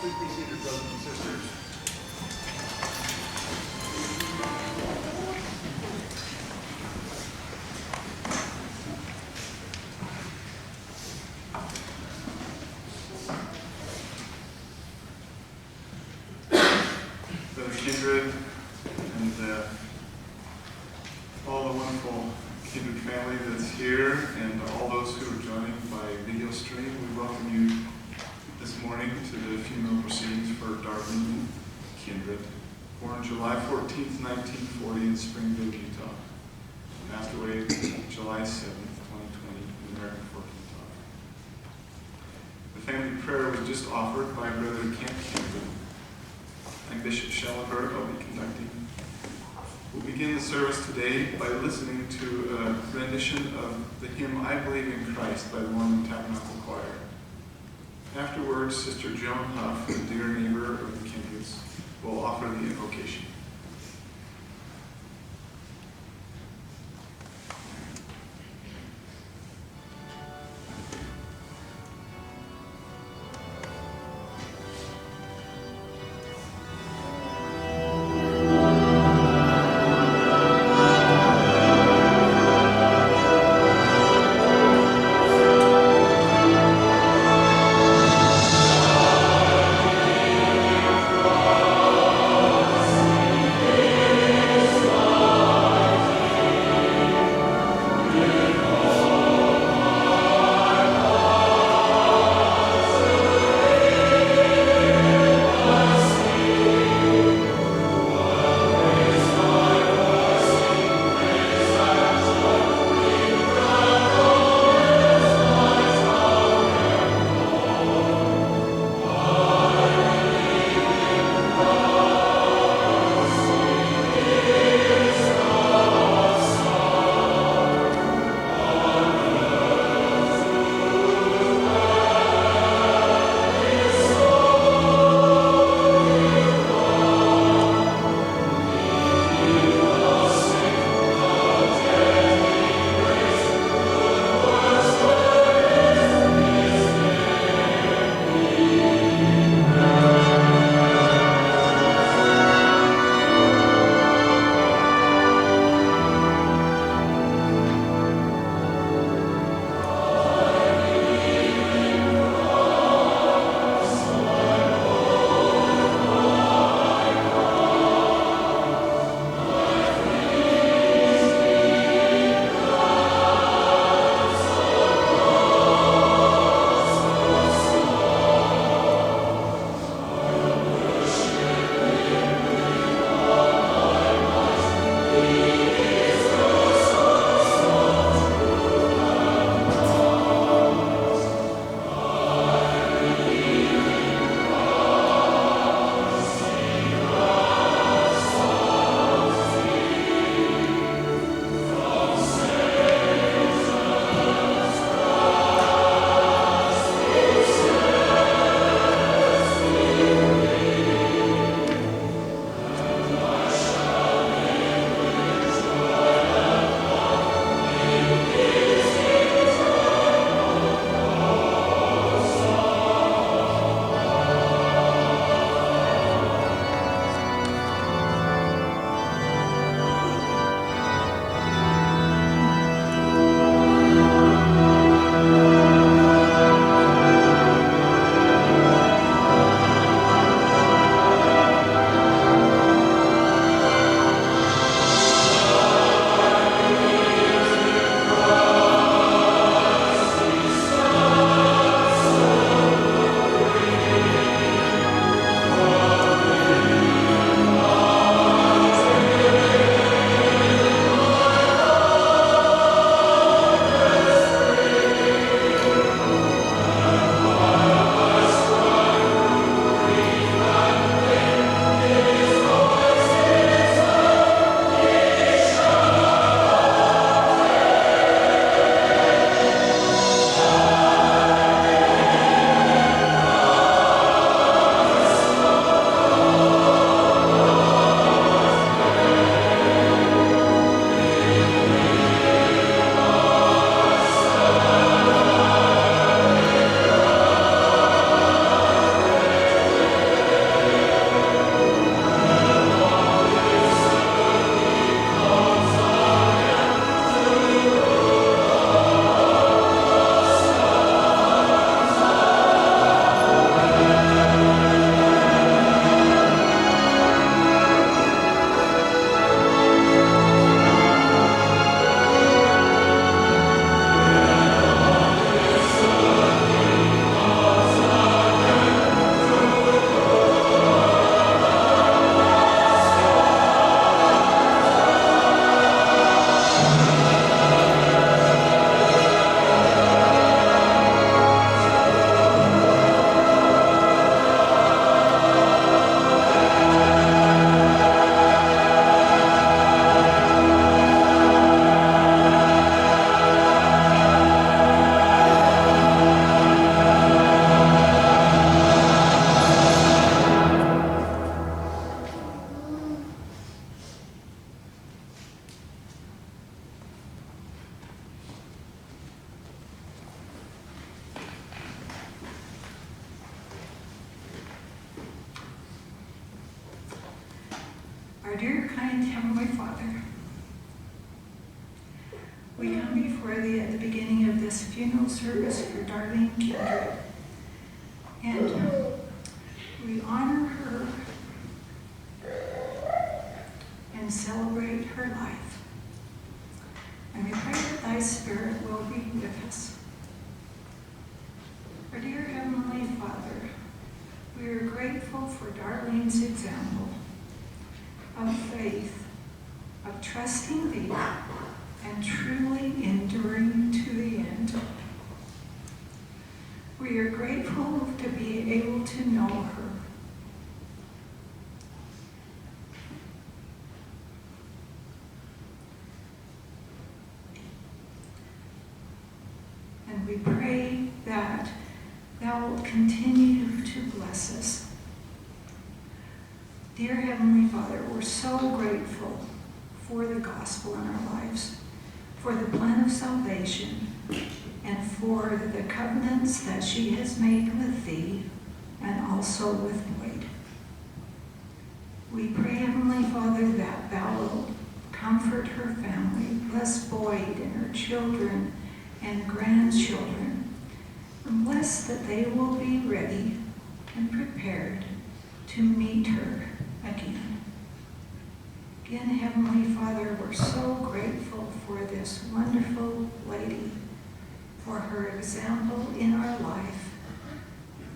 Please be seated, brothers and sisters. Brother Kindred and all the wonderful Kindred family that's here and all those who are joining by video stream, we welcome you this morning to the funeral proceedings for Darlene Kindred, born July 14th, 1940 in Springville, Utah. Passed away July 7th, 2020 in American Fork, Utah. The family prayer was just offered by Brother Kent Kindred, and Bishop Schellenberg will be conducting. We'll begin the service today by listening to a rendition of the hymn I Believe in Christ by the Mormon Tabernacle Choir. Afterwards, Sister Joan Huff, a dear neighbor of the Kindreds, will offer the invocation. Amen. kind Heavenly Father, we come before Thee at the beginning of this funeral service for Darlene Kindred, and we honor her and celebrate her life. And we pray that Thy Spirit will be with us. Our dear Heavenly Father, we are grateful for Darlene's example of faith, of trusting Thee, and truly enduring to the end. We are grateful to be able to know her. And we pray that Thou wilt continue to bless us. Dear Heavenly Father, we're so grateful for the gospel in our lives, for the plan of salvation, and for the covenants that she has made with Thee and also with Boyd. We pray, Heavenly Father, that Thou wilt comfort her family, bless Boyd and her children and grandchildren, and bless that they will be ready and prepared to meet her again. Again, Heavenly Father, we're so grateful for this wonderful lady, for her example in our life.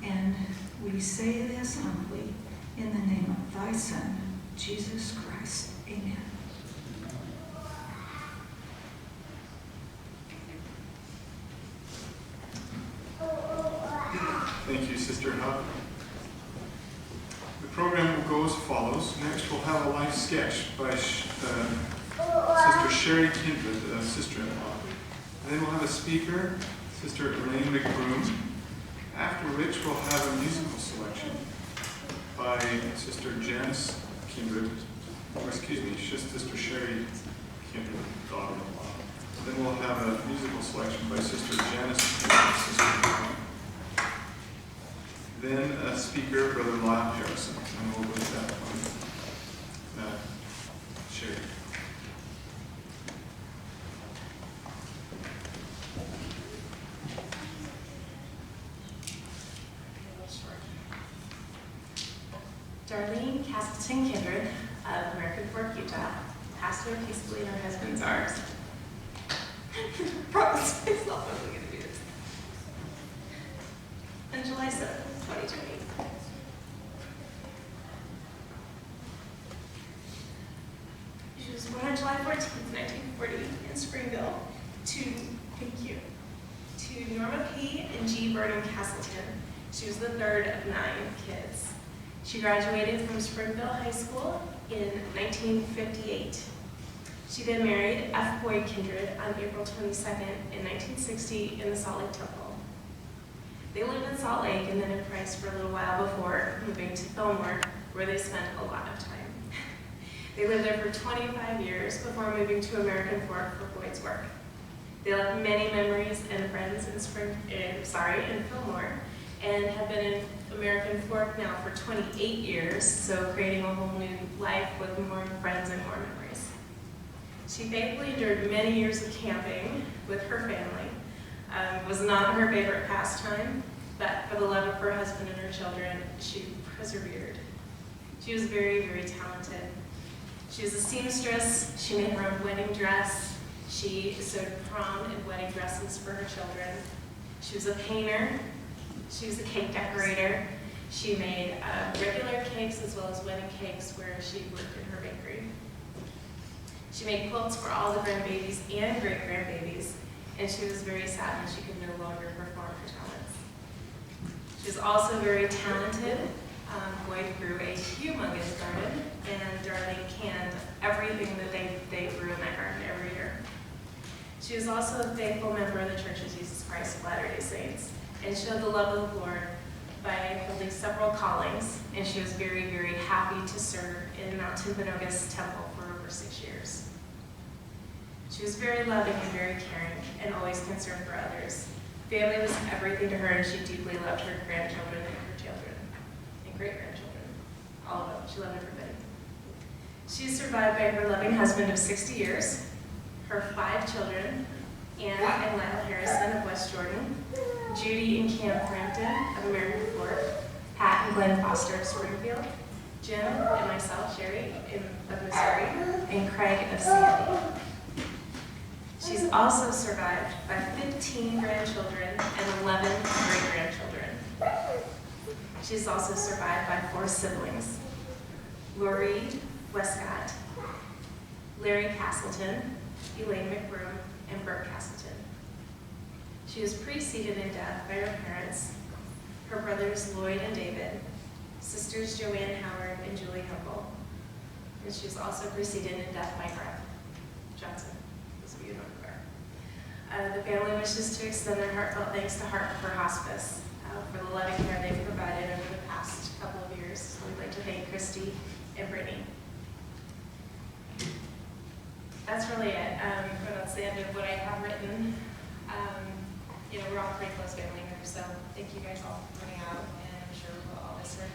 And we say this humbly in the name of Thy Son, Jesus Christ. Amen. Thank you, Sister Hubb. The program will go as follows. Next, we'll have a life sketch by Sister Sherry Kindred, sister-in-law. Then we'll have a speaker, Sister Elaine McBroom, after which we'll have a musical selection by Sister Janice Kindred, Sister Sherry Kindred, daughter-in-law. Then we'll have a musical selection by Sister Janice Kindred, sister-in-law. Then a speaker, Brother Lyle Harrison, and we'll with that one. Sherry. Darlene Kindred of American Fork, Utah, pastor peaceably in her husband's arms. Promise myself I wasn't going to do this. On July 7th, 2020. She was born on July 14th, 1940 in Springville to Norma P. and G. Vernon Castleton. She was the third of 9 kids. She graduated from Springville High School in 1958. She then married F. Boyd Kindred on April 22nd in 1960 in the Salt Lake Temple. They lived in Salt Lake and then in Price for a little while before moving to Fillmore, where they spent a lot of time. They lived there for 25 years before moving to American Fork for Boyd's work. They left many memories and friends in Fillmore, and have been in American Fork now for 28 years, so creating a whole new life with more friends and more memories. She faithfully endured many years of camping with her family. Was not her favorite pastime, but for the love of her husband and her children, she persevered. She was very, very talented. She was a seamstress. She made her own wedding dress. She sewed prom and wedding dresses for her children. She was a painter. She was a cake decorator. She made regular cakes as well as wedding cakes where she worked in her bakery. She made quilts for all the grandbabies and great-grandbabies, and she was very sad when she could no longer perform her talents. She was also very talented. Boyd grew a humongous garden, and Darlene canned everything that they grew in that garden every year. She was also a faithful member of the Church of Jesus Christ of Latter-day Saints, and showed the love of the Lord by holding several callings, and she was very, very happy to serve in Mount Timpanogos Temple for over 6 years. She was very loving and very caring, and always concerned for others. Family was everything to her, and she deeply loved her grandchildren and her children, and great-grandchildren, all of them. She loved everybody. She's survived by her loving husband of 60 years, her 5 children, Ann and Lyle Harrison of West Jordan, Judy and Cam Frampton of American Fork, Pat and Glenn Foster of Springfield, Jim and myself, Sherry, of Missouri, and Craig of Sandy. She's also survived by 15 grandchildren and 11 great-grandchildren. She's also survived by 4 siblings, Lori Westcott, Larry Castleton, Elaine McBroom, and Bert Castleton. She was preceded in death by her parents, her brothers Lloyd and David, sisters Joanne Howard and Julie Hempel, and she was also preceded in death by Greg Johnson, those of you who know her. The family wishes to extend their heartfelt thanks to Heart for Hospice for the loving care they've provided over the past couple of years. So we'd like to thank Christy and Brittany. That's really it. That's the end of what I have written. We're all pretty close family here, so thank you guys all for coming out, and I'm sure we'll all miss her.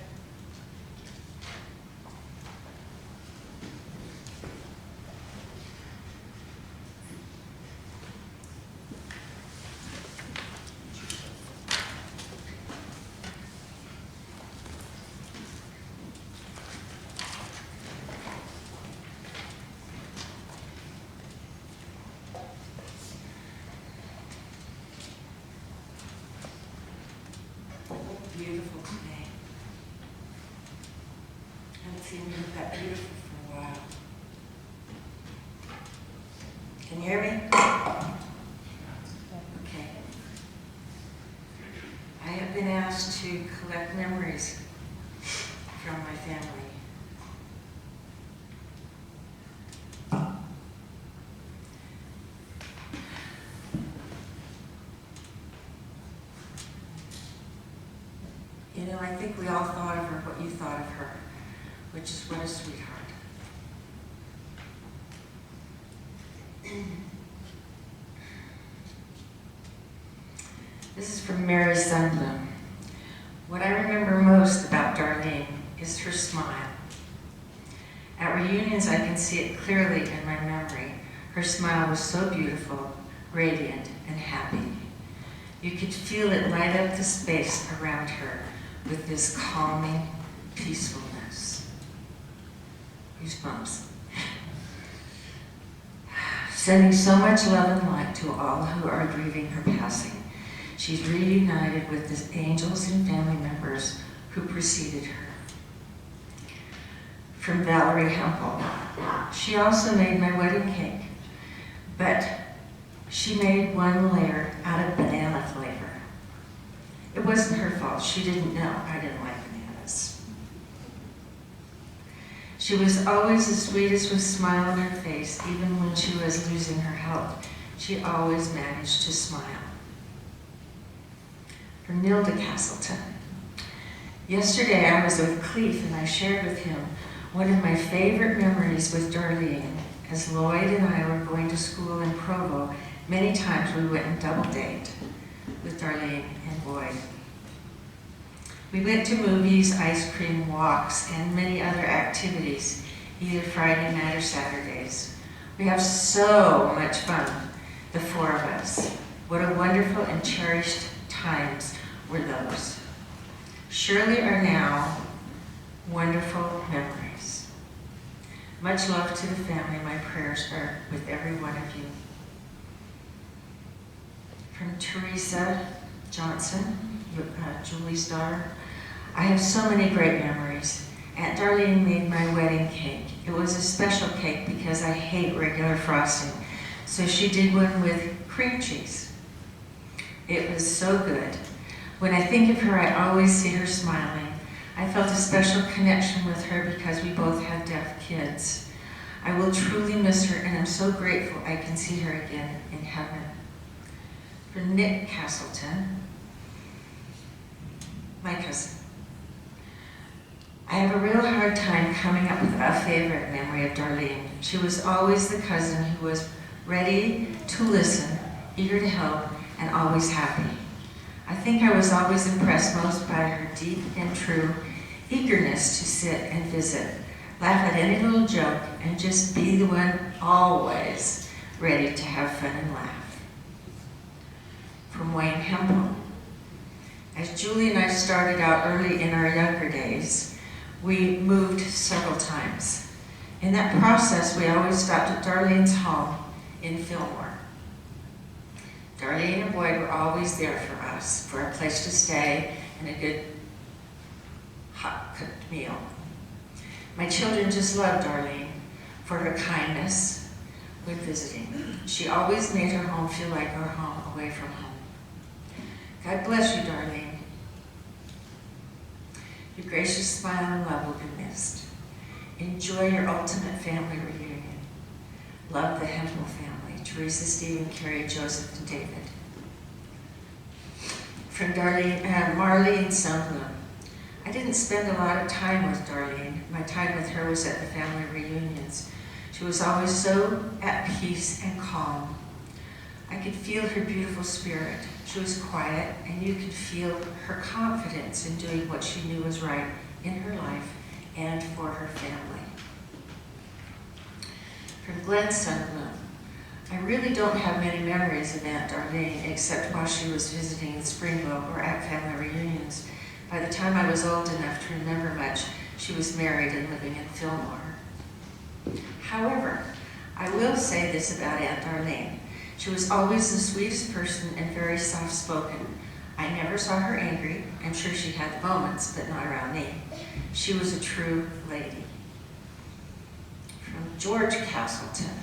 Beautiful today. I haven't seen you look that beautiful for a while. Can you hear me? Okay. I have been asked to collect memories from my family. I think we all thought of her what you thought of her, which is what a sweetheart. This is from Mary Sundblom. What I remember most about Darlene is her smile. At reunions, I can see it clearly in my memory. Her smile was so beautiful, radiant, and happy. You could feel it light up the space around her with this calming peacefulness. Goosebumps. Sending so much love and light to all who are grieving her passing. She's reunited with the angels and family members who preceded her. From Valerie Hempel. She also made my wedding cake, but she made one layer out of banana flavor. It wasn't her fault. She didn't know I didn't like bananas. She was always the sweetest with a smile on her face, even when she was losing her health. She always managed to smile. For Nilda Castleton. Yesterday I was with Cleve and I shared with him one of my favorite memories with Darlene. As Lloyd and I were going to school in Provo, many times we went and double date with Darlene and Lloyd. We went to movies, ice cream, walks, and many other activities, either Friday night or Saturdays. We have so much fun, the 4 of us. What a wonderful and cherished times were those. Surely are now wonderful memories. Much love to the family. My prayers are with every one of you. From Teresa Johnson, Julie's daughter. I have so many great memories. Aunt Darlene made my wedding cake. It was a special cake because I hate regular frosting. So she did one with cream cheese. It was so good. When I think of her, I always see her smiling. I felt a special connection with her because we both have deaf kids. I will truly miss her, and I'm so grateful I can see her again in heaven. For Nick Castleton, my cousin. I have a real hard time coming up with a favorite memory of Darlene. She was always the cousin who was ready to listen, eager to help, and always happy. I think I was always impressed most by her deep and true eagerness to sit and visit, laugh at any little joke, and just be the one always ready to have fun and laugh. From Wayne Hempel. As Julie and I started out early in our younger days, we moved several times. In that process, we always stopped at Darlene's home in Fillmore. Darlene and Boyd were always there for us, for a place to stay and a good hot cooked meal. My children just loved Darlene for her kindness when visiting. She always made her home feel like our home away from home. God bless you, Darlene. Your gracious smile and love will be missed. Enjoy your ultimate family reunion. Love the Hempel family, Teresa, Stephen, Carrie, Joseph, and David. From Darlene, Marley and Sunbloom. I didn't spend a lot of time with Darlene. My time with her was at the family reunions. She was always so at peace and calm. I could feel her beautiful spirit. She was quiet, and you could feel her confidence in doing what she knew was right in her life and for her family. From Glenn Sunbloom. I really don't have many memories of Aunt Darlene, except while she was visiting in Springville or at family reunions. By the time I was old enough to remember much, she was married and living in Fillmore. However, I will say this about Aunt Darlene. She was always the sweetest person and very soft-spoken. I never saw her angry. I'm sure she had moments, but not around me. She was a true lady. From George Castleton.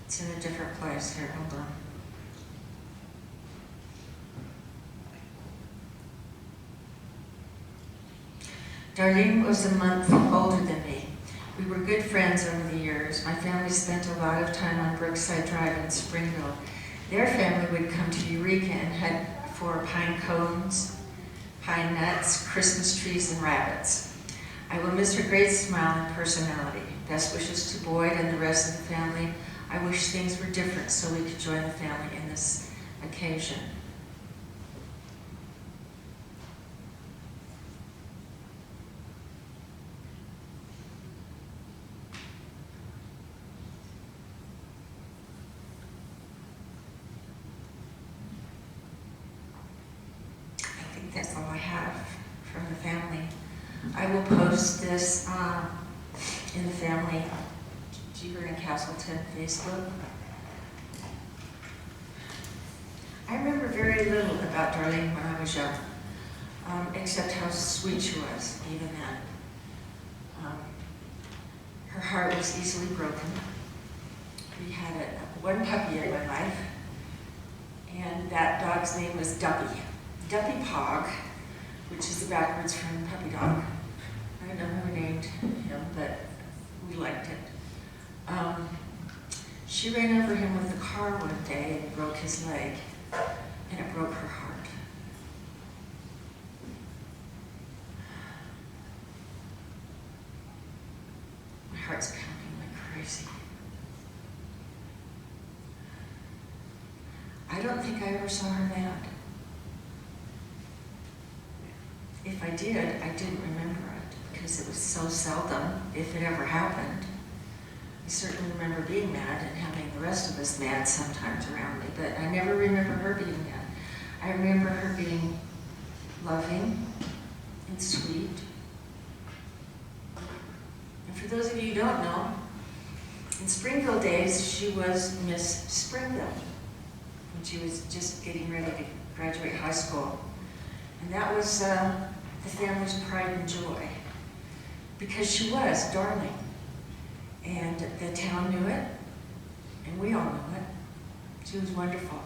It's in a different place here, hold on. Darlene was a month older than me. We were good friends over the years. My family spent a lot of time on Brookside Drive in Springville. Their family would come to Eureka and hunt for pine cones, pine nuts, Christmas trees, and rabbits. I will miss her great smile and personality. Best wishes to Boyd and the rest of the family. I wish things were different so we could join the family in this occasion. That's all I have from the family. I will post this in the family Jeever and Castleton Facebook. I remember very little about Darlene when I was young, except how sweet she was, even then. Her heart was easily broken. We had one puppy in my life, and that dog's name was Duppy. Duppy Pog, which is the backwards from puppy dog. I don't know who named him, but we liked it. She ran over him with a car one day and broke his leg, and it broke her heart. My heart's pounding like crazy. I don't think I ever saw her mad. If I did, I didn't remember it because it was so seldom, if it ever happened. I certainly remember being mad and having the rest of us mad sometimes around me, but I never remember her being mad. I remember her being loving and sweet. And for those of you who don't know, in Springville days, she was Miss Springville when she was just getting ready to graduate high school. And that was the family's pride and joy, because she was Darlene. And the town knew it, and we all knew it. She was wonderful.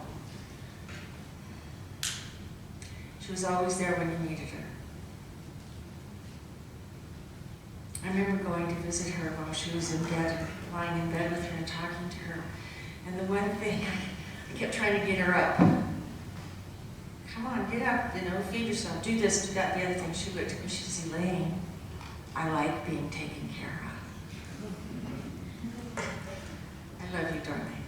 She was always there when you needed her. I remember going to visit her while she was in bed, lying in bed with her and talking to her. And the one thing, I kept trying to get her up. Come on, get up, feed yourself, do this, do that, the other thing. She looked at me, she said, Elaine, I like being taken care of. I love you, Darlene.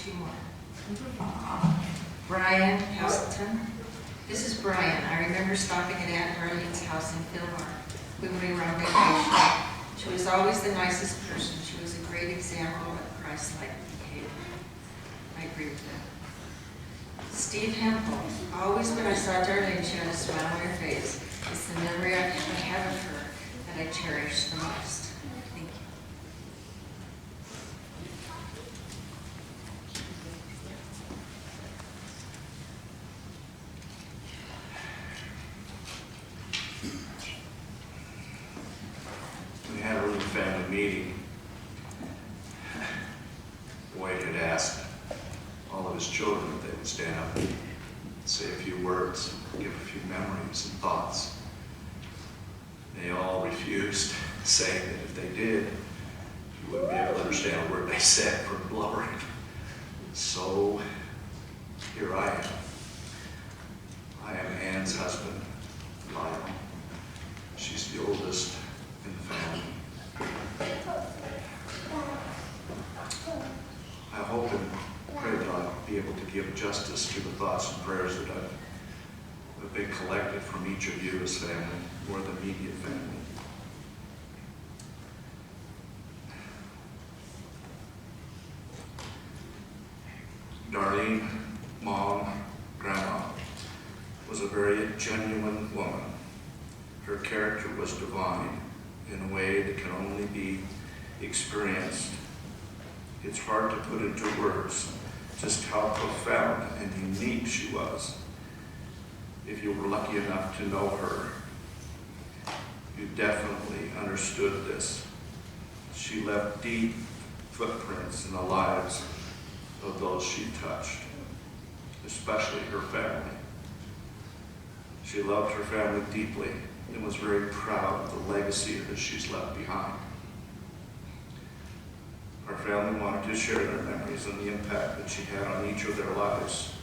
two more. Brian Castleton. This is Brian. I remember stopping at Aunt Darlene's house in Fillmore when we were on vacation. She was always the nicest person. She was a great example of Christ-like behavior. I agree with that. Steve Hempel. Always when I saw Darlene, she had a smile on her face. It's the memory I have of her that I cherish the most. Thank you. We had a little family meeting. Boyd had asked all of his children if they would stand up and say a few words, give a few memories and thoughts. They all refused, saying that if they did, you wouldn't be able to understand a word they said for blubbering. So here I am. I am Ann's husband, Lyle. She's the oldest in the family. I hope and pray that I'll be able to give justice to the thoughts and prayers that have been collected from each of you as family, or the immediate family. Darlene, Mom, Grandma, was a very genuine woman. Her character was divine in a way that can only be experienced. It's hard to put into words just how profound and unique she was. If you were lucky enough to know her, you definitely understood this. She left deep footprints in the lives of those she touched, especially her family. She loved her family deeply and was very proud of the legacy that she's left behind. Our family wanted to share their memories and the impact that she had on each of their lives.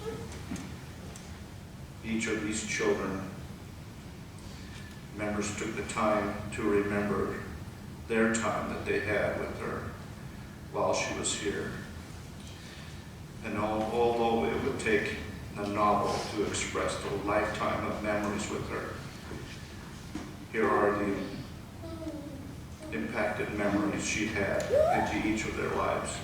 Each of these children, members took the time to remember their time that they had with her while she was here. And although it would take a novel to express the lifetime of memories with her, here are the impacted memories she had into each of their lives.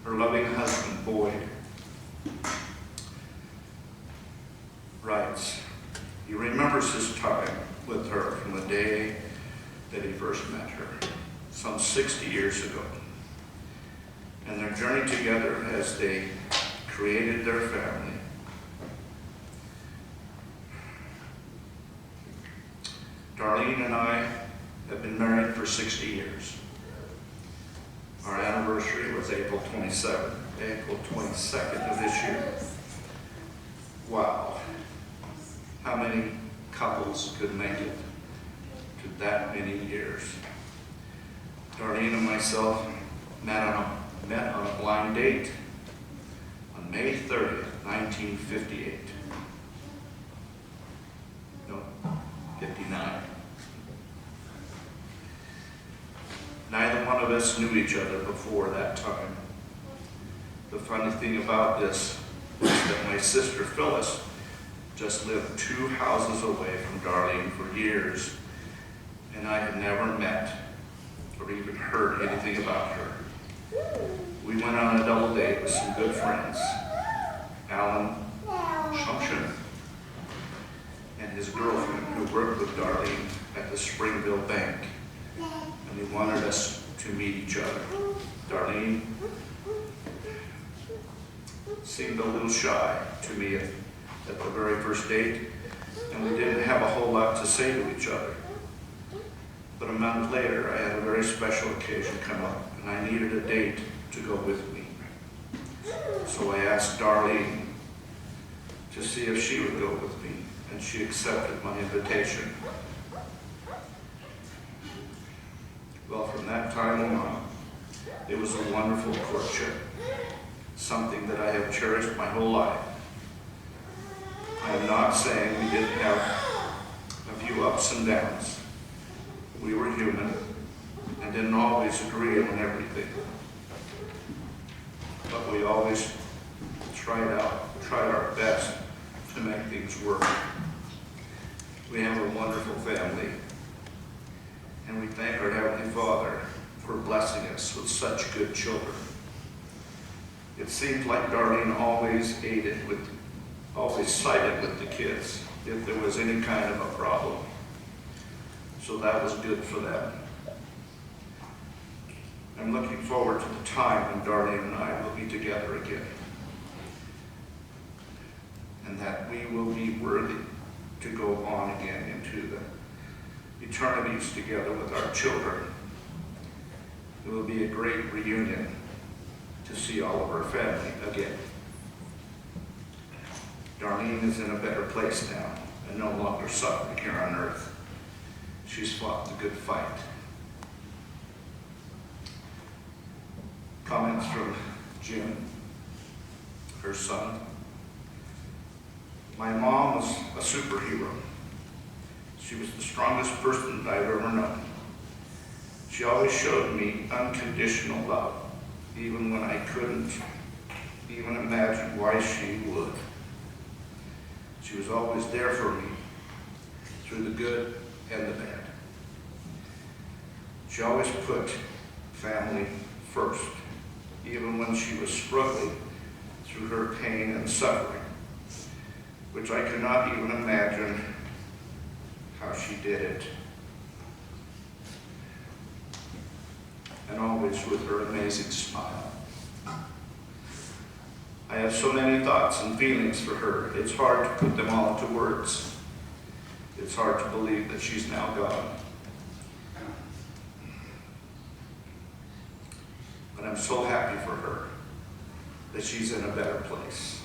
Her loving husband, Boyd, writes, he remembers his time with her from the day that he first met her, some 60 years ago, and their journey together as they created their family. Darlene and I have been married for 60 years. Our anniversary was April 22nd of this year. Wow. How many couples could make it to that many years? Darlene and myself met on a blind date on May 30th, 1958. No, 59. Neither one of us knew each other before that time. The funny thing about this is that my sister Phyllis just lived 2 houses away from Darlene for years, and I had never met or even heard anything about her. We went on a double date with some good friends, Alan Shumshin and his girlfriend, who worked with Darlene at the Springville Bank, and they wanted us to meet each other. Darlene seemed a little shy to me at the very first date, and we didn't have a whole lot to say to each other. But a month later, I had a very special occasion come up, and I needed a date to go with me. So I asked Darlene to see if she would go with me, and she accepted my invitation. Well, from that time on, it was a wonderful courtship, something that I have cherished my whole life. I am not saying we didn't have a few ups and downs. We were human and didn't always agree on everything. but we always tried our best to make things work. We have a wonderful family, and we thank our Heavenly Father for blessing us with such good children. It seems like Darlene always sided with the kids if there was any kind of a problem. So that was good for them. I'm looking forward to the time when Darlene and I will be together again, and that we will be worthy to go on again into the eternities together with our children. It will be a great reunion to see all of our family again. Darlene is in a better place now and no longer suffering here on earth. She's fought the good fight. Comments from Jim, her son. My mom was a superhero. She was the strongest person that I've ever known. She always showed me unconditional love, even when I couldn't even imagine why she would. She was always there for me through the good and the bad. She always put family first, even when she was struggling through her pain and suffering, which I could not even imagine how she did it. And always with her amazing smile. I have so many thoughts and feelings for her. It's hard to put them all into words. It's hard to believe that she's now gone. But I'm so happy for her that she's in a better place.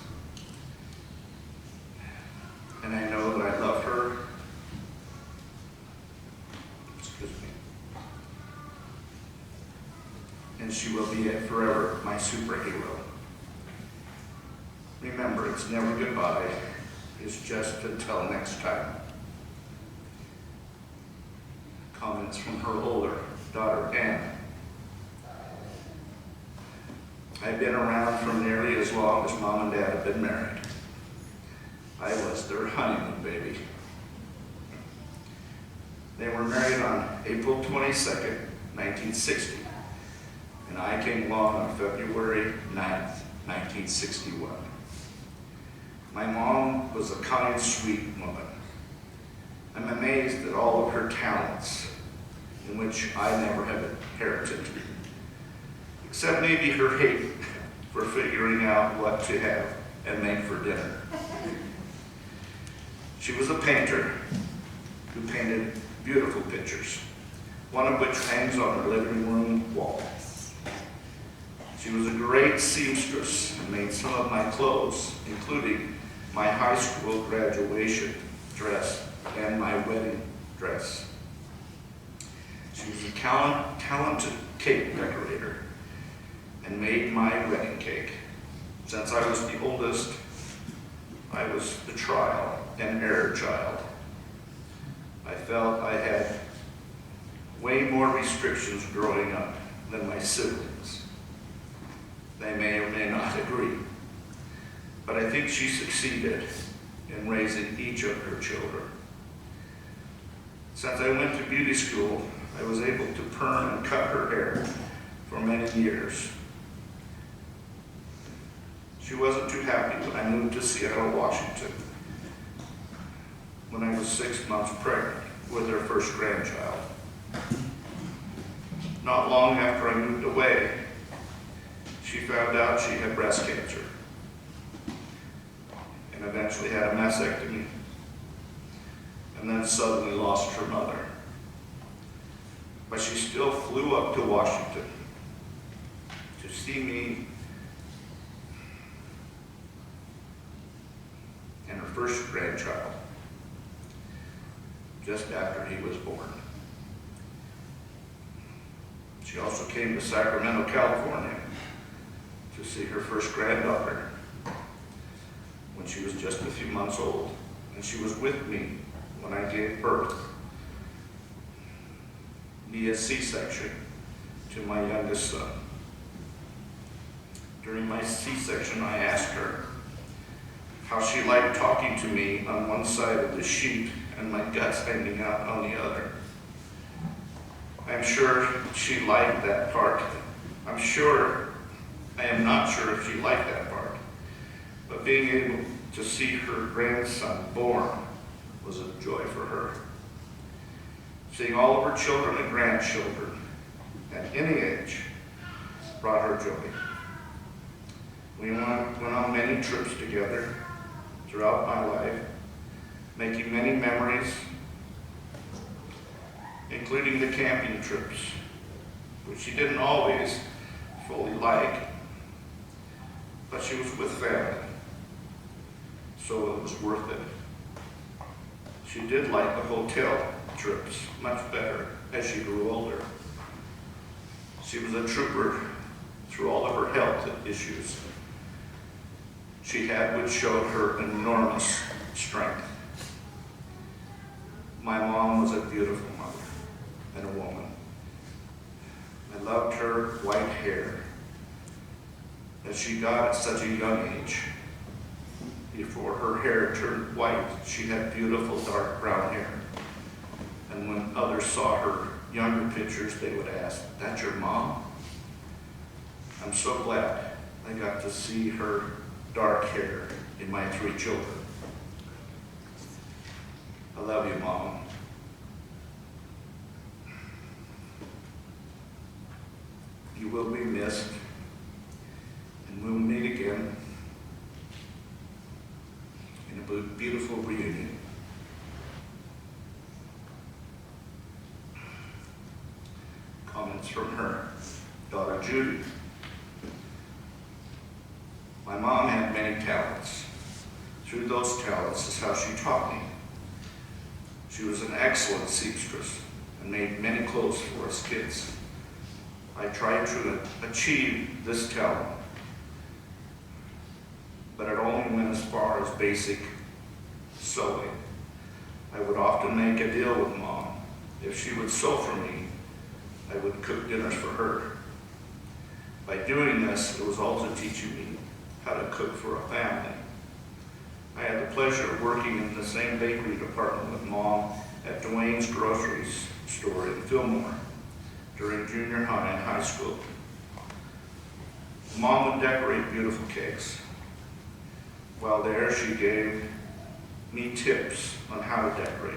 And I know that I love her. Excuse me. And she will be forever my superhero. Remember, it's never goodbye. It's just until next time. Comments from her older daughter, Anne. I've been around for nearly as long as Mom and Dad have been married. I was their honeymoon baby. They were married on April 22nd, 1960, and I came along on February 9th, 1961. My mom was a kind, sweet woman. I'm amazed at all of her talents, in which I never have inherited, except maybe her hate for figuring out what to have and make for dinner. She was a painter who painted beautiful pictures, one of which hangs on her living room wall. She was a great seamstress and made some of my clothes, including my high school graduation dress and my wedding dress. She was a talented cake decorator and made my wedding cake. Since I was the oldest, I was the trial and error child. I felt I had way more restrictions growing up than my siblings. They may or may not agree, but I think she succeeded in raising each of her children. Since I went to beauty school, I was able to perm and cut her hair for many years. She wasn't too happy when I moved to Seattle, Washington, when I was 6 months pregnant with her first grandchild. Not long after I moved away, she found out she had breast cancer and eventually had a mastectomy, and then suddenly lost her mother. But she still flew up to Washington to see me and her first grandchild just after he was born. She also came to Sacramento, California to see her first granddaughter when she was just a few months old, and she was with me when I gave birth via C-section to my youngest son. During my C-section, I asked her how she liked talking to me on one side of the sheet and my guts hanging out on the other. I'm sure she liked that part. I am not sure if she liked that part, but being able to see her grandson born was a joy for her. Seeing all of her children and grandchildren at any age brought her joy. We went on many trips together throughout my life, making many memories, including the camping trips, which she didn't always fully like, but she was with family, so it was worth it. She did like the hotel trips much better as she grew older. She was a trooper through all of her health issues she had, which showed her enormous strength. My mom was a beautiful mother and a woman. I loved her white hair that she got at such a young age. Before her hair turned white, she had beautiful dark brown hair. And when others saw her younger pictures, they would ask, "That's your mom?" I'm so glad I got to see her dark hair in my 3 children. I love you, Mom. You will be missed, and we'll meet again in a beautiful reunion. Comments from her daughter, Judy. My mom had many talents. Through those talents is how she taught me. She was an excellent seamstress and made many clothes for us kids. I tried to achieve this talent, but it only went as far as basic sewing. I would often make a deal with Mom. If she would sew for me, I would cook dinners for her. By doing this, it was also teaching me how to cook for a family. I had the pleasure of working in the same bakery department with Mom at Dwayne's grocery store in Fillmore during junior high and high school. Mom would decorate beautiful cakes. While there, she gave me tips on how to decorate.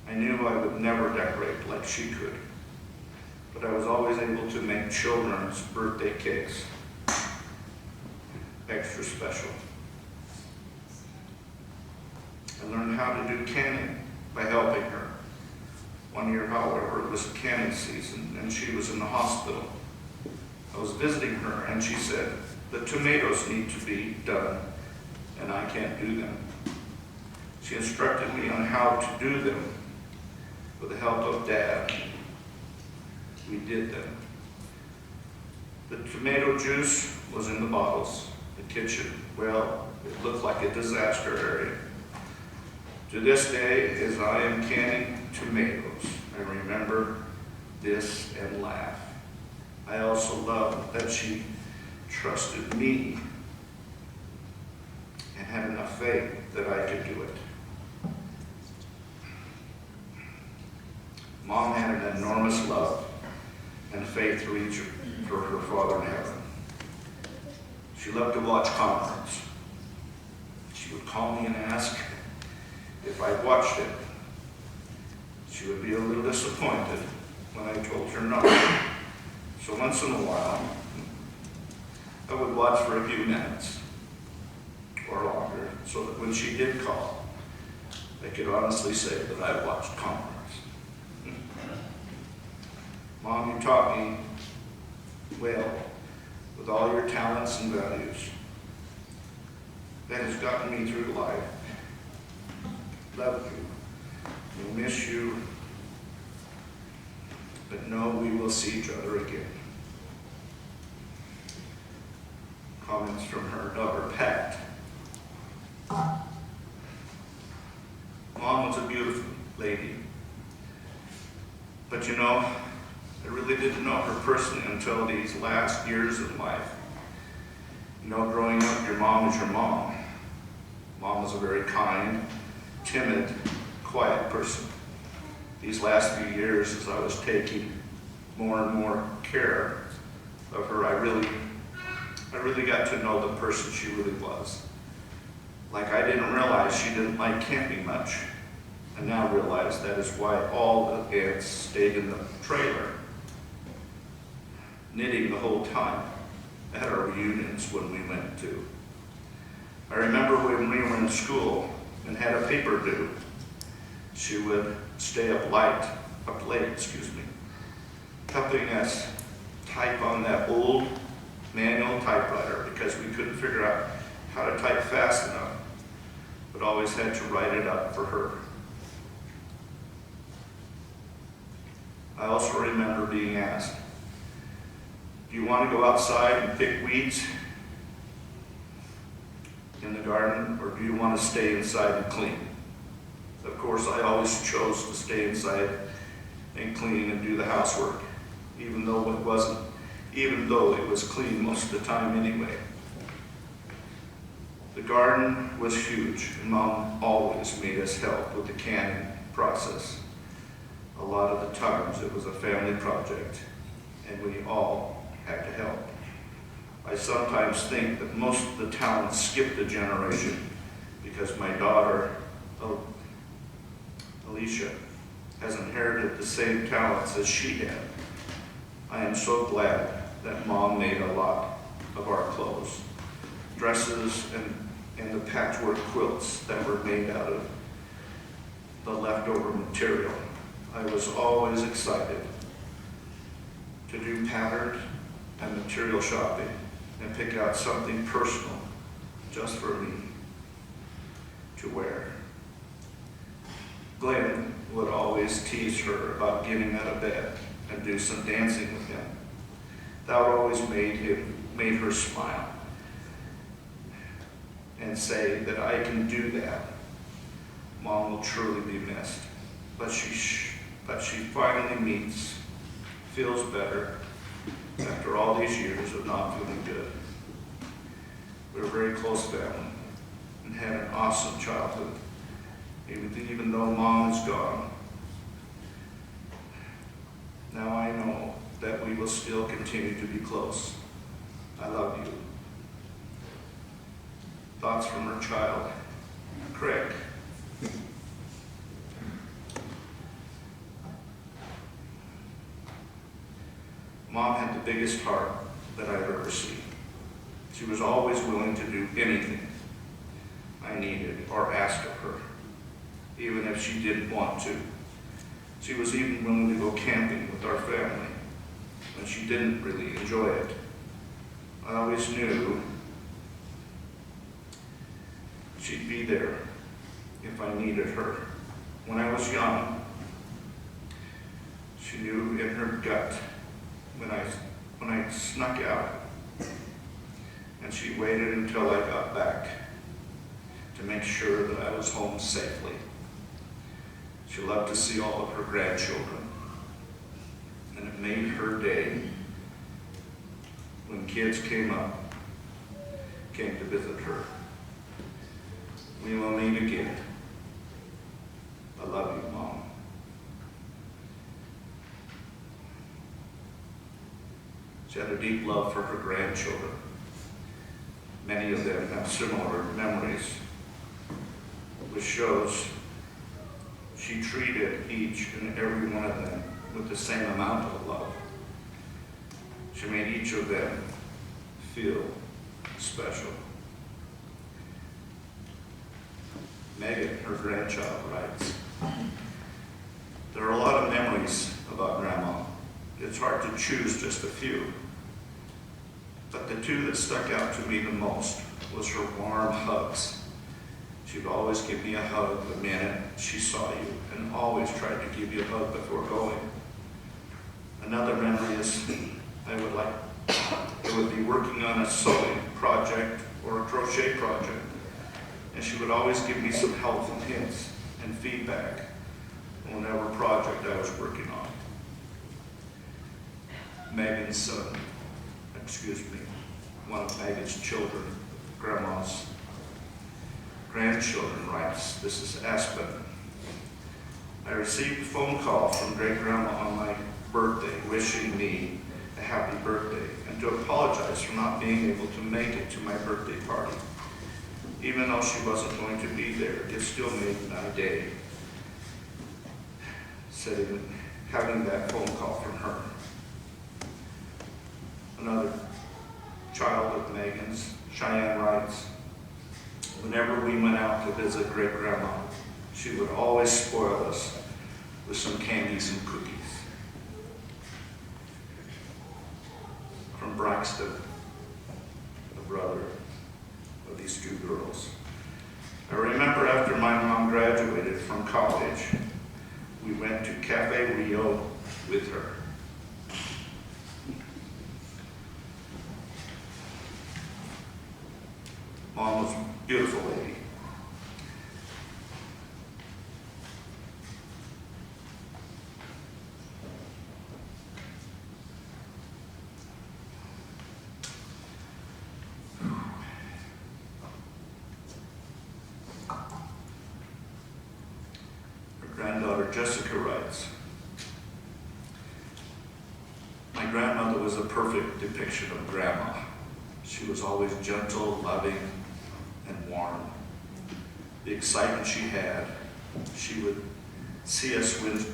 I knew I would never decorate like she could, but I was always able to make children's birthday cakes extra special. I learned how to do canning by helping her. One year, however, it was canning season and she was in the hospital. I was visiting her and she said, "The tomatoes need to be done and I can't do them." She instructed me on how to do them. With the help of Dad, we did them. The tomato juice was in the bottles. The kitchen, well, it looked like a disaster area. To this day, as I am canning tomatoes, I remember this and laugh. I also love that she trusted me and had enough faith that I could do it. Mom had an enormous love and faith for her Father in heaven. She loved to watch concerts. She would call me and ask if I watched it. She would be a little disappointed when I told her no. So once in a while, I would watch for a few minutes or longer, so that when she did call, I could honestly say that I watched concerts. Mom, you taught me well with all your talents and values. That has gotten me through life. Love you. We'll miss you. But know we will see each other again. Comments from her daughter, Pat. Mom was a beautiful lady. But you know, I really didn't know her personally until these last years of life. You know, growing up, your mom is your mom. Mom was a very kind, timid, quiet person. These last few years, as I was taking more and more care of her, I really got to know the person she really was. Like, I didn't realize she didn't like camping much. I now realize that is why all the aunts stayed in the trailer, knitting the whole time at our reunions when we went to. I remember when we were in school and had a paper due, she would stay up late, helping us type on that old manual typewriter because we couldn't figure out how to type fast enough, but always had to write it up for her. I also remember being asked, do you want to go outside and pick weeds in the garden, or do you want to stay inside and clean? Of course, I always chose to stay inside and clean and do the housework, even though it was clean most of the time anyway. The garden was huge, and Mom always made us help with the canning process. A lot of the times it was a family project, and we all had to help. I sometimes think that most of the talents skipped a generation because my daughter, Alicia, has inherited the same talents as she had. I am so glad that Mom made a lot of our clothes, dresses, and the patchwork quilts that were made out of the leftover material. I was always excited to do pattern and material shopping and pick out something personal just for me to wear. Glenn would always tease her about getting out of bed and do some dancing with him. That always made her smile and say that I can do that. Mom will truly be missed, but she finally feels better after all these years of not feeling good. We were a very close family and had an awesome childhood. Even though Mom is gone, now I know that we will still continue to be close. I love you. Thoughts from her child, Craig. Mom had the biggest heart that I've ever seen. She was always willing to do anything I needed or asked of her, even if she didn't want to. She was even willing to go camping with our family when she didn't really enjoy it. I always knew she'd be there if I needed her. When I was young, she knew in her gut when I snuck out, and she waited until I got back to make sure that I was home safely. She loved to see all of her grandchildren, and it made her day when kids came to visit her. We will meet again. I love you, Mom. She had a deep love for her grandchildren. Many of them have similar memories, which shows she treated each and every one of them with the same amount of love. She made each of them feel special. Megan, her grandchild, writes, there are a lot of memories about Grandma. It's hard to choose just a few. But the two that stuck out to me the most was her warm hugs. She'd always give me a hug the minute she saw you and always tried to give you a hug before going. Another memory is I would be working on a sewing project or a crochet project, and she would always give me some helpful hints and feedback on whatever project I was working on. Megan's son, one of Megan's children, Grandma's grandchildren, writes, "This is Aspen. I received a phone call from great grandma on my birthday wishing me a happy birthday and to apologize for not being able to make it to my birthday party. Even though she wasn't going to be there, it still made my day having that phone call from her." Another child of Megan's, Cheyenne, writes, "Whenever we went out to visit great grandma, she would always spoil us with some candies and cookies." From Braxton, the brother of these two girls. "I remember after my mom graduated from college, we went to Cafe Rio with her. Mom was a beautiful lady. Her granddaughter Jessica writes, "My grandmother was a perfect depiction of grandma. She was always gentle, loving, and warm. The excitement she had, she would see us was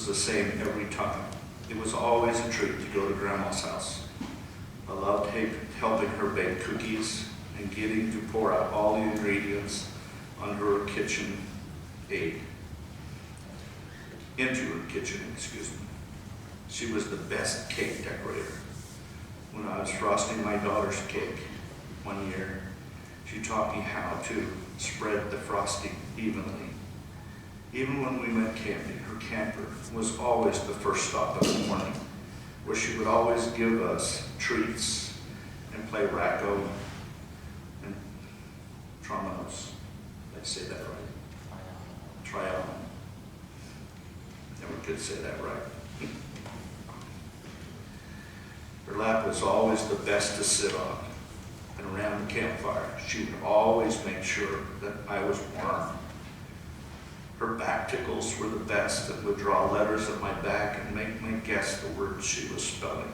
the same every time. It was always a treat to go to Grandma's house. I loved helping her bake cookies and getting to pour out all the ingredients into her kitchen aid. She was the best cake decorator. When I was frosting my daughter's cake one year, she taught me how to spread the frosting evenly. Even when we went camping, her camper was always the first stop in the morning, where she would always give us treats and play racco and trombos. Did I say that right? Trial. Never could say that right. Her lap was always the best to sit on, and around the campfire, she would always make sure that I was warm. Her back tickles were the best and would draw letters at my back and make me guess the words she was spelling.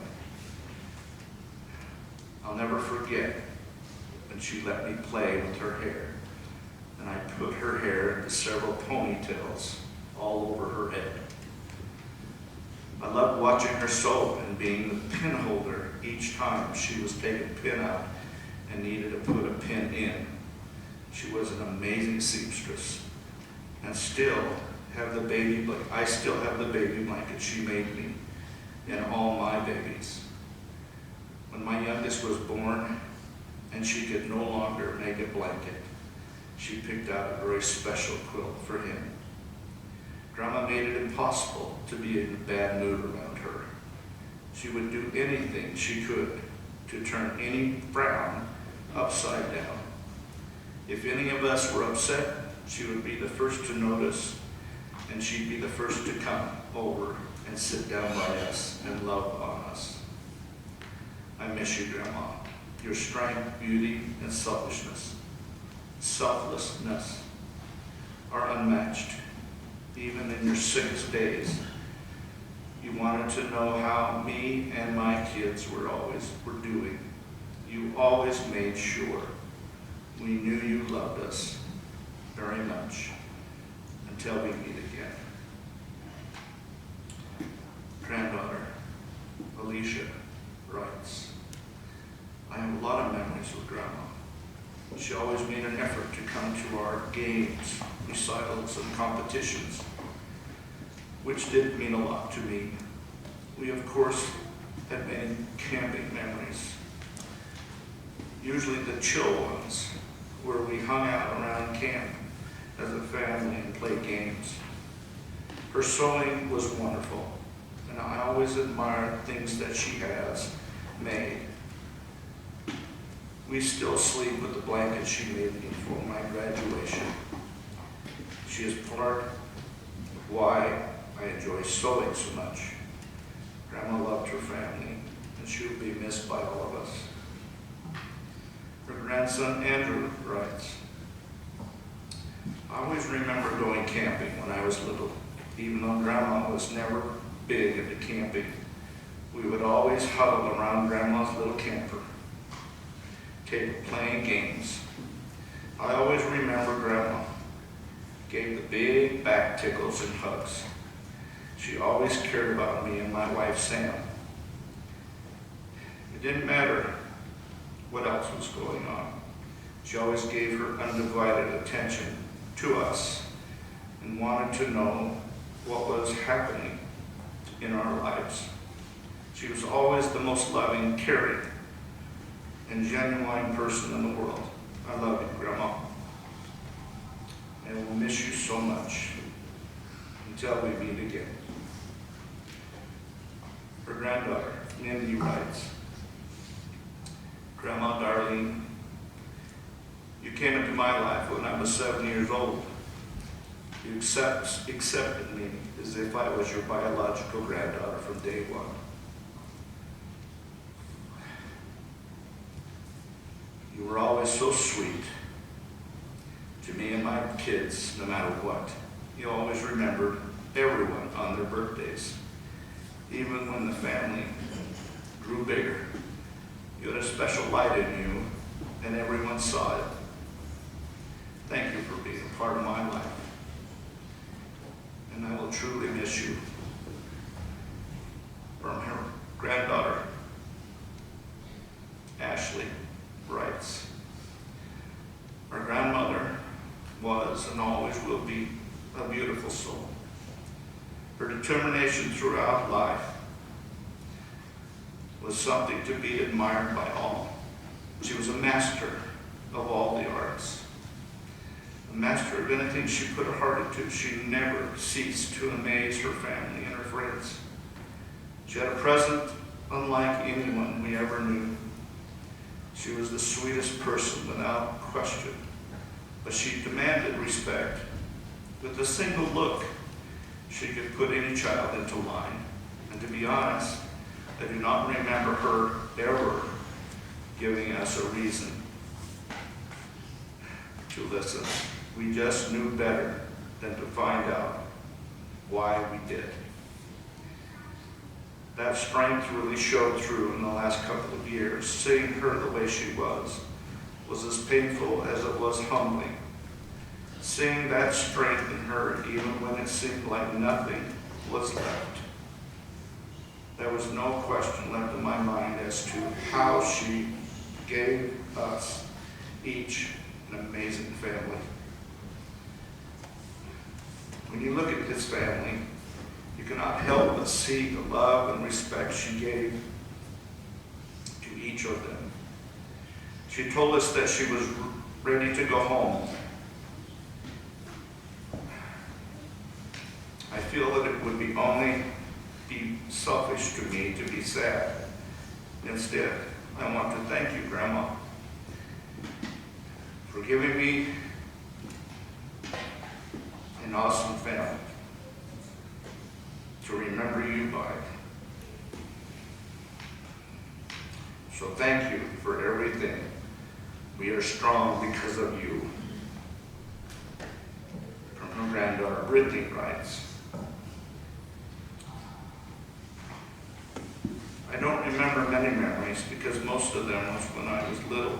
I'll never forget when she let me play with her hair, and I put her hair into several ponytails all over her head. I loved watching her sew and being the pin holder each time she was taking a pin out and needed to put a pin in. She was an amazing seamstress, and I still have the baby blanket she made me and all my babies. When my youngest was born and she could no longer make a blanket, she picked out a very special quilt for him. Grandma made it impossible to be in a bad mood around her. She would do anything she could to turn any frown upside down. If any of us were upset, she would be the first to notice, and she'd be the first to come over and sit down by us and love on us. I miss you, Grandma. Your strength, beauty, and selflessness are unmatched. Even in your sickest days, you wanted to know how me and my kids were doing. You always made sure we knew you loved us very much until we meet again." Granddaughter Alicia writes, "I have a lot of memories with Grandma. She always made an effort to come to our games, recitals, and competitions, which did mean a lot to me. We, of course, had many camping memories, usually the chill ones, where we hung out around camp as a family and played games. Her sewing was wonderful, and I always admired things that she has made. We still sleep with the blanket she made me for my graduation. She is part of why I enjoy sewing so much. Grandma loved her family, and she will be missed by all of us. Her grandson Andrew writes, I always remember going camping when I was little. Even though Grandma was never big into camping, we would always huddle around Grandma's little camper, playing games. I always remember Grandma gave the big back tickles and hugs. She always cared about me and my wife Sam. It didn't matter what else was going on. She always gave her undivided attention to us and wanted to know what was happening in our lives. She was always the most loving, caring, and genuine person in the world. I love you, Grandma. And we'll miss you so much until we meet again. Her granddaughter, Mindy, writes, Grandma Darlene, you came into my life when I was 7 years old. You accepted me as if I was your biological granddaughter from day one. You were always so sweet to me and my kids, no matter what. You always remembered everyone on their birthdays. Even when the family grew bigger, you had a special light in you, and everyone saw it. Thank you for being a part of my life. And I will truly miss you. From her granddaughter, Ashley writes, our grandmother was and always will be a beautiful soul. Her determination throughout life was something to be admired by all. She was a master of all the arts. A master of anything she put her heart into. She never ceased to amaze her family and her friends. She had a presence unlike anyone we ever knew. She was the sweetest person without question, but she demanded respect. With a single look, she could put any child into line. And to be honest, I do not remember her ever giving us a reason to listen. We just knew better than to find out why we did. That strength really showed through in the last couple of years. Seeing her the way she was as painful as it was humbling. Seeing that strength in her even when it seemed like nothing was left. There was no question left in my mind as to how she gave us each an amazing family. When you look at this family, you cannot help but see the love and respect she gave to each of them. She told us that she was ready to go home. I feel that it would only be selfish to me to be sad. Instead, I want to thank you, Grandma, for giving me an awesome family to remember you by. So thank you for everything. We are strong because of you. From her granddaughter, Brittany writes, I don't remember many memories because most of them was when I was little.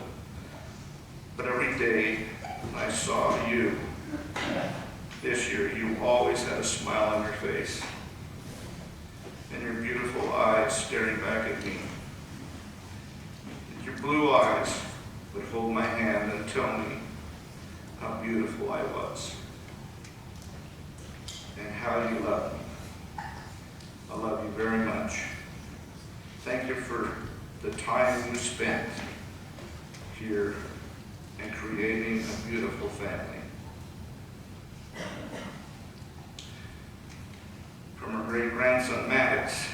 But every day I saw you this year, you always had a smile on your face and your beautiful eyes staring back at me. And your blue eyes would hold my hand and tell me how beautiful I was and how you love me. I love you very much. Thank you for the time you spent here and creating a beautiful family. From her great-grandson, Maddox,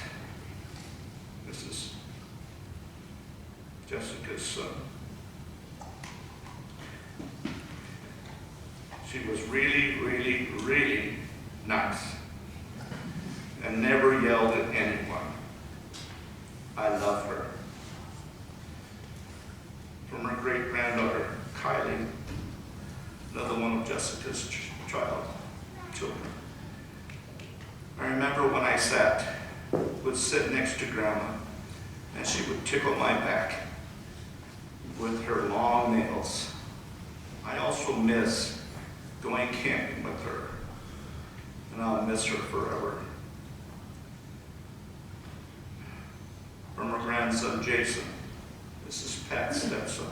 this is Jessica's son. She was really, really, really nice. and never yelled at anyone. I love her. From her great-granddaughter, Kylie, another one of Jessica's children. I remember when I would sit next to Grandma, and she would tickle my back with her long nails. I also miss going camping with her, and I'll miss her forever. From her grandson, Jason, this is Pat's stepson.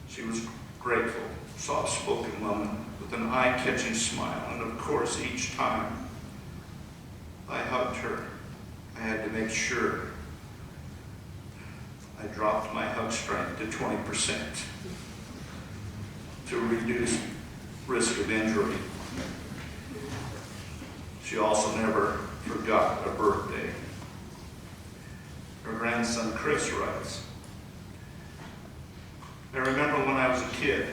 She was grateful, soft-spoken woman with an eye-catching smile, and of course, each time I hugged her, I had to make sure I dropped my hug strength to 20% to reduce risk of injury. She also never forgot a birthday. Her grandson, Chris, writes, I remember when I was a kid,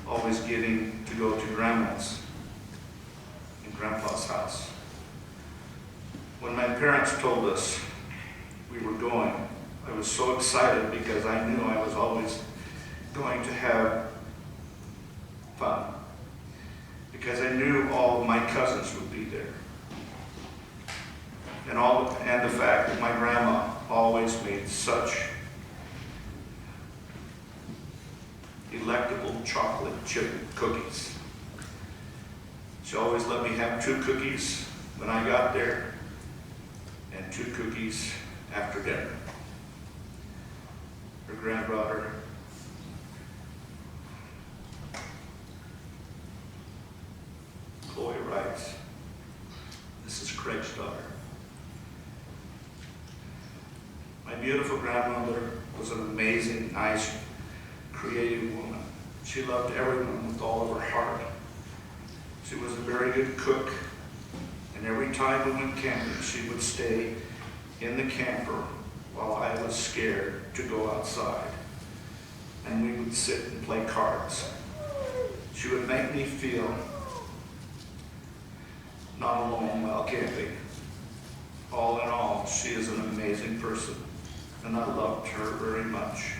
always getting to go to Grandma's and Grandpa's house. When my parents told us we were going, I was so excited because I knew I was always going to have fun. Because I knew all of my cousins would be there. And the fact that my grandma always made such delectable chocolate chip cookies. She always let me have 2 cookies when I got there and 2 cookies after dinner. Her granddaughter, Chloe, writes, this is Craig's daughter. My beautiful grandmother was an amazing, nice, creative woman. She loved everyone with all of her heart. She was a very good cook, and every time we went camping, she would stay in the camper while I was scared to go outside, and we would sit and play cards. She would make me feel not alone while camping. All in all, she is an amazing person, and I loved her very much.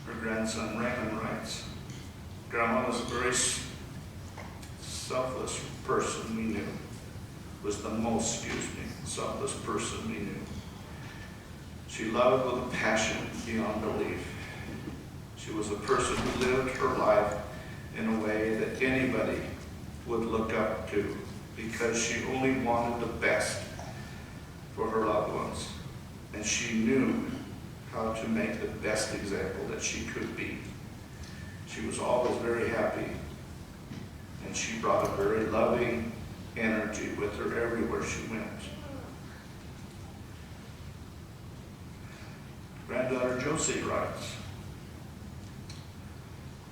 Her grandson, Raymond, writes, Grandma was a very selfless person we knew. Was the most, selfless person we knew. She loved with a passion beyond belief. She was a person who lived her life in a way that anybody would look up to because she only wanted the best for her loved ones. And she knew how to make the best example that she could be. She was always very happy, and she brought a very loving energy with her everywhere she went. Granddaughter Josie writes,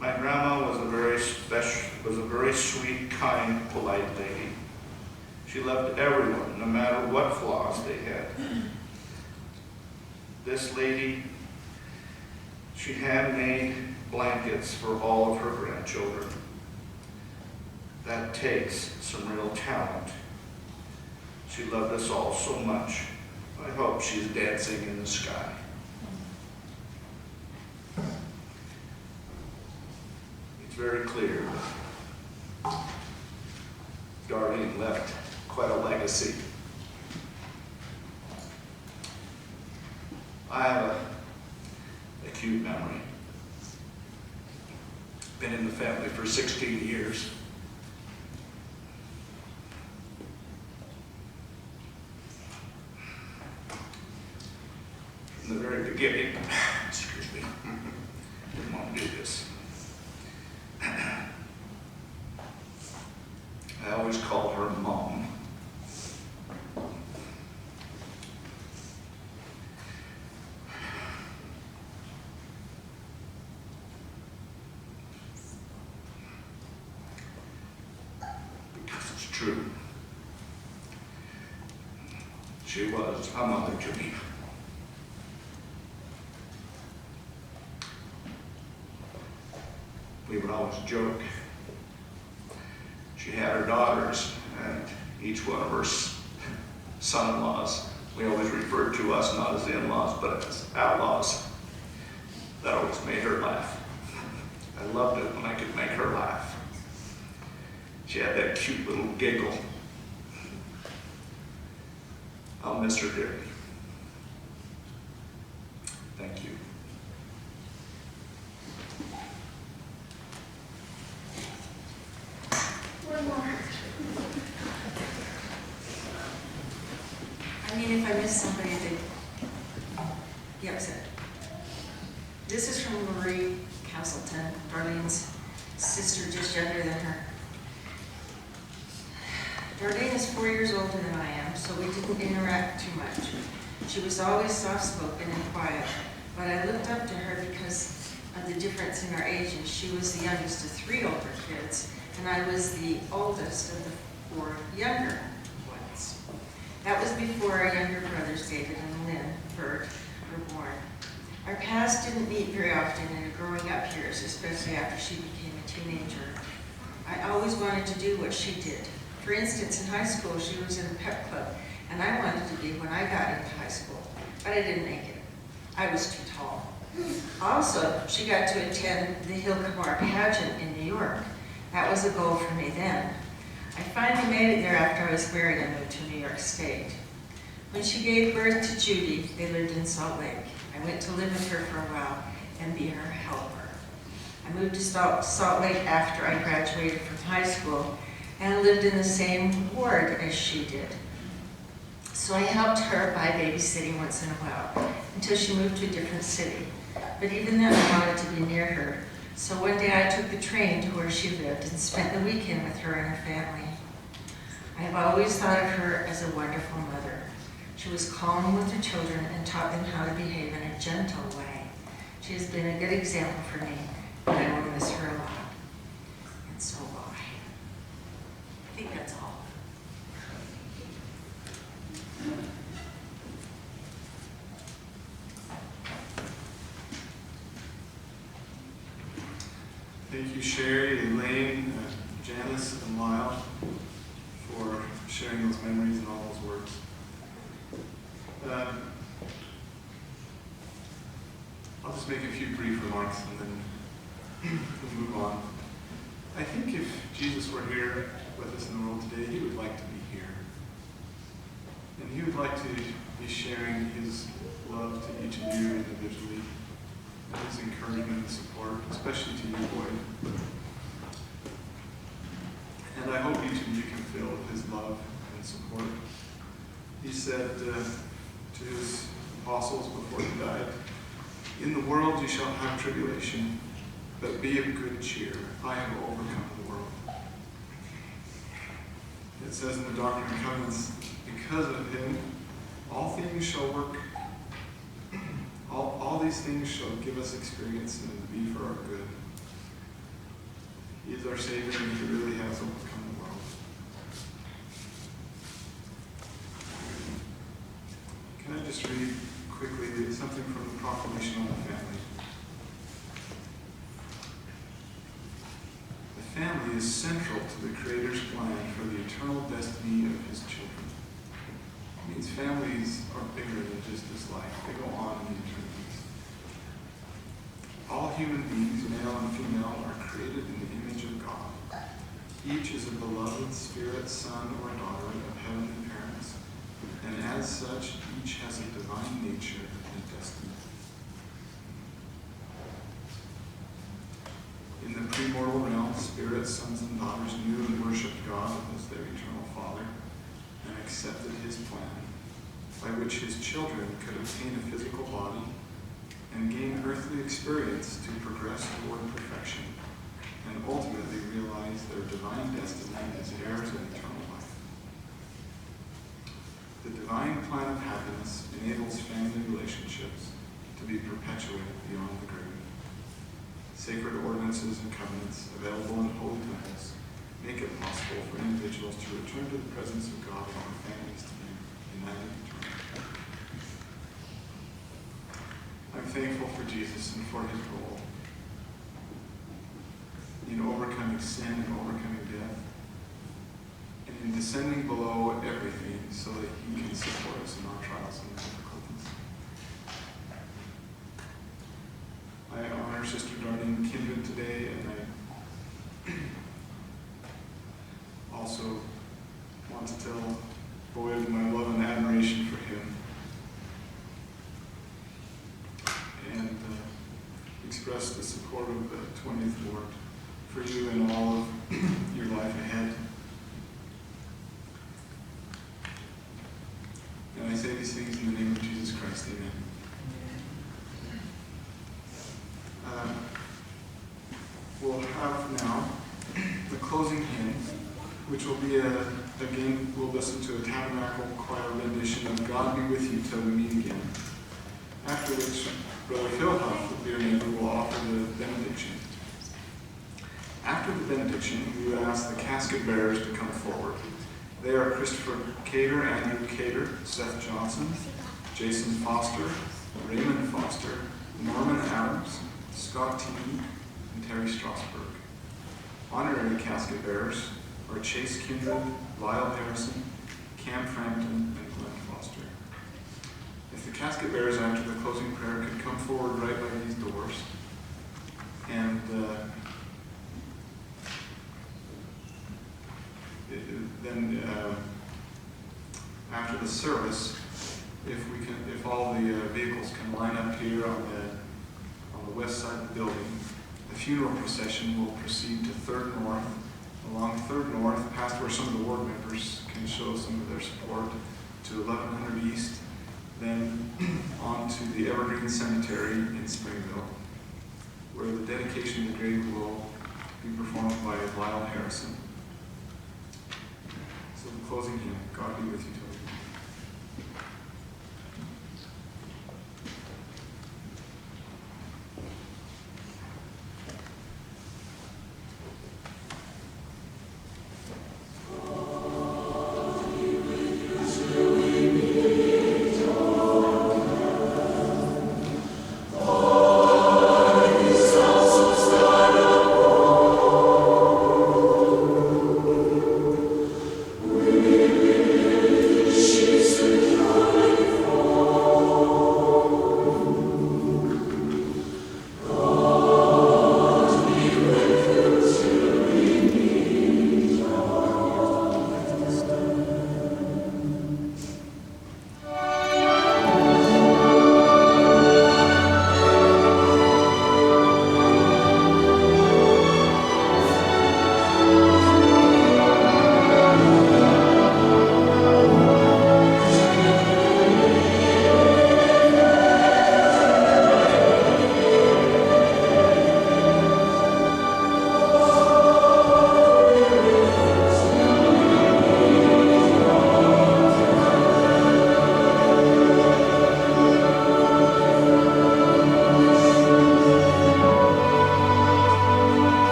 my grandma was a very sweet, kind, polite lady. She loved everyone, no matter what flaws they had. This lady, she handmade blankets for all of her grandchildren. That takes some real talent. She loved us all so much. I hope she's dancing in the sky. It's very clear that Darlene left quite a legacy. I have a cute memory. Been in the family for 16 years. From the very beginning, excuse me, didn't want to do this. I always called her Mom. Because it's true. She was a mother to me. We would always joke. She had her daughters, and each one of her son-in-laws, we always referred to us not as in-laws, but as outlaws. That always made her laugh. I loved it when I could make her laugh. She had that cute little giggle. I'll miss her dearly. Thank you. One more. I mean, if I miss somebody, they'd be upset. This is from Marie Castleton, Darlene's sister, just younger than her. Darlene is 4 years older than I am, so we didn't interact too much. She was always soft-spoken and quiet, but I looked up to her because of the difference in our ages. She was the youngest of 3 older kids, and I was the oldest of the 4 younger ones. That was before our younger brothers, David and Lynn Bird, were born. Our paths didn't meet very often in her growing up years, especially after she became a teenager. I always wanted to do what she did. For instance, in high school, she was in a pep club, and I wanted to be when I got into high school, but I didn't make it. I was too tall. Also, she got to attend the Hill Kamar pageant in New York. That was a goal for me then. I finally made it there after I was married and moved to New York State. When she gave birth to Judy, they lived in Salt Lake. I went to live with her for a while and be her helper. I moved to Salt Lake after I graduated from high school and lived in the same ward as she did. So I helped her by babysitting once in a while until she moved to a different city. But even then I wanted to be near her. So one day I took the train to where she lived and spent the weekend with her and her family. I have always thought of her as a wonderful mother. She was calm with her children and taught them how to behave in a gentle way. She has been a good example for me, and I will miss her a lot. And so will I. I think that's all. Thank you, Sherry, Elaine, Janice, and Lyle for sharing those memories and all those words. I'll just make a few brief remarks and then we'll move on. I think if Jesus were here with us in the world today, he would like to be here. And he would like to be sharing his love to each of you individually, and his encouragement and support, especially to you, Boyd. And I hope each of you can feel his love and support. He said to his apostles before he died, "In the world you shall have tribulation, but be of good cheer. I have overcome the world." It says in the Doctrine and Covenants, because of him, all things shall work. All these things shall give us experience and be for our good. He is our Savior, and he really has overcome the world. Can I just read quickly something from the Proclamation on the Family? The family is central to the Creator's plan for the eternal destiny of his children. It means families are bigger than just this life. They go on in the eternities. All human beings, male and female, are created in the image of God. Each is a beloved spirit, son, or daughter of heavenly parents, and as such, each has a divine nature and destiny. In the premortal realm, spirits, sons, and daughters knew and worshipped God as their eternal Father and accepted his plan, by which his children could obtain a physical body and gain earthly experience to progress toward perfection and ultimately realize their divine destiny as heirs of eternal life. The divine plan of happiness enables family relationships to be perpetuated beyond the grave. Sacred ordinances and covenants available in holy temples make it possible for individuals to return to the presence of God and their families to be united eternally. I'm thankful for Jesus and for his role in overcoming sin and overcoming death, sending below everything so that he can support us in our trials and difficulties. I honor Sister Darlene Kindred today, and I also want to tell Boyd my love and admiration for him, and express the support of the 20th Ward for you and all of your life ahead. And I say these things in the name of Jesus Christ. Amen. We'll have now the closing hymn, which will be again, we'll listen to a tabernacle choir rendition of God Be With You Till We Meet Again. After which, Brother Phil Huff, the beer neighbor, will offer the benediction. After the benediction, we would ask the casket bearers to come forward. They are Christopher Cater, Andrew Cater, Seth Johnson, Jason Foster, Raymond Foster, Norman Adams, Scott T., and Terry Strasberg. Honorary casket bearers are Chase Kindred, Lyle Harrison, Cam Frampton, and Glenn Foster. If the casket bearers after the closing prayer could come forward right by these doors, and then after the service, if all the vehicles can line up here on the west side of the building, the funeral procession will proceed to 3rd North, along 3rd North, past where some of the ward members can show some of their support, to 1100 East, then on to the Evergreen Cemetery in Springville, where the dedication of the grave will be performed by Lyle Harrison. So the closing hymn, God Be With You Till We Meet. We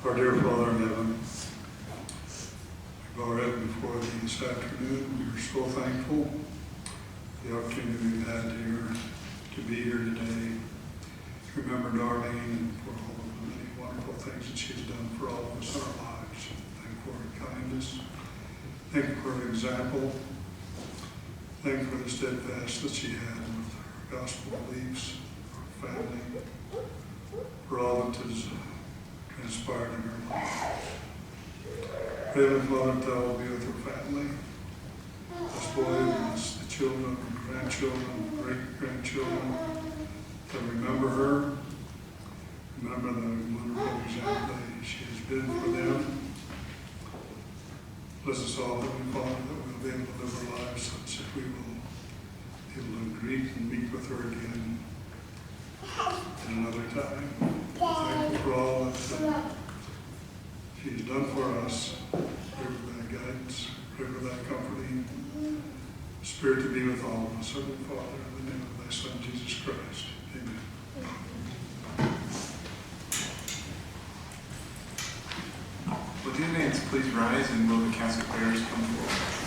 Our dear Father in heaven, we bow our head before thee this afternoon. We are so thankful for the opportunity we've had here to be here today. Remember Darlene and for all of the many wonderful things that she has done for all of us in our lives. Thank you for her kindness. Thank you for her example. Thank you for the steadfast that she had with her gospel beliefs, her family, for all that has transpired in her life. Heavenly Father, thou will be with her family, this boy and the children, grandchildren, great-grandchildren, that remember her, remember the wonderful example that she has been for them. Bless us all, Heavenly Father, that we'll be able to live our lives such that we will be able to greet and meet with her again in another time. Thank you for all that she has done for us. Pray for thy guidance, pray for thy comforting spirit to be with all of us, Heavenly Father, in the name of thy Son, Jesus Christ. Amen. Will the names please rise and will the casket bearers come forward?